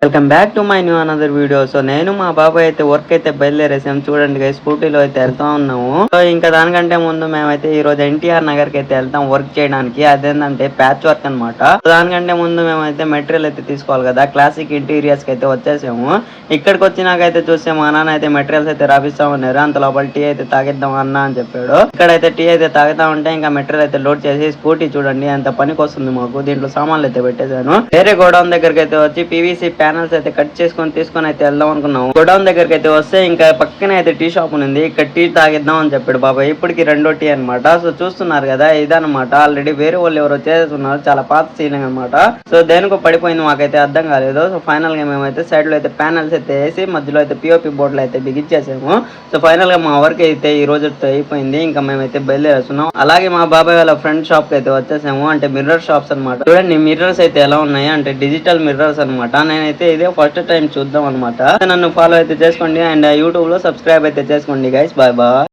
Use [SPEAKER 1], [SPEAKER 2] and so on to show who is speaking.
[SPEAKER 1] Welcome back to my new another video. So నేను మా బాబాయ్ అయితే వర్క్ అయితే బయలుదేరేసాం. చూడండి గైస్, స్కూటీలో అయితే వెళ్తా ఉన్నాము. సో ఇంకా దానికంటే ముందు మేమైతే ఈ రోజు ఎన్టీఆర్ నగర్ కి అయితే వెళ్తాం వర్క్ చేయడానికి. అదేంటంటే ప్యాచ్ వర్క్ అనమాట. దానికంటే ముందు మేమైతే మెటీరియల్ అయితే తీసుకోవాలి కదా. క్లాసిక్ ఇంటీరియర్స్ కి అయితే వచ్చేసాము. ఇక్కడికి వచ్చినాకైతే చూస్తే మా నాన్న అయితే మెటీరియల్స్ అయితే రాపిస్తా ఉన్నారు. అంత లోపల టీ అయితే తాగిద్దాం అన్న అని చెప్పాడు. ఇక్కడైతే టీ అయితే తాగుతా ఉంటే ఇంకా మెటీరియల్ అయితే లోడ్ చేసి స్కూటీ చూడండి ఎంత పనికి వస్తుంది మాకు. దీంట్లో సామాన్లు అయితే పెట్టేశాను. వేరే గోడౌన్ దగ్గరికి అయితే వచ్చి పీవీసీ ప్యానల్స్ అయితే కట్ తీసుకొని అయితే వెళ్దాం అనుకున్నాం. గోడౌన్ దగ్గరికి అయితే వస్తే ఇంకా పక్కనే అయితే టీ షాప్ ఉంది. ఇక్కడ టీ తాగిద్దాం అని చెప్పాడు బాబాయ్. ఇప్పటికి రెండో టీ అనమాట. సో చూస్తున్నారు కదా, ఇదనమాట. ఆల్రెడీ వేరే వాళ్ళు ఎవరో చేస్తున్నారు. చాలా పాత సీలింగ్ అనమాట. సో దేనికో పడిపోయింది, మాకైతే అర్థం కాలేదు. సో ఫైనల్ గా మేమైతే సైడ్ లో అయితే ప్యానల్స్ అయితే వేసి మధ్యలో అయితే పిఓపి బోర్డులు అయితే బిగించేసాము. సో ఫైనల్ గా మా వర్క్ అయితే ఈ రోజు అయిపోయింది. ఇంకా మేమైతే బయలుదేరేస్తున్నాం. అలాగే మా బాబాయ్ వాళ్ళ ఫ్రెండ్ షాప్ కి అయితే వచ్చేసాము. అంటే మిర్రర్ షాప్స్ అనమాట. చూడండి మిర్రర్స్ అయితే ఎలా ఉన్నాయి అంటే డిజిటల్ మిర్రర్స్ అనమాట. నేనైతే ఇదే ఫస్ట్ టైం చూద్దాం అనమాట. నన్ను ఫాలో అయితే చేసుకోండి అండ్ యూట్యూబ్ లో సబ్స్క్రైబ్ అయితే చేసుకోండి గైస్. Bye bye.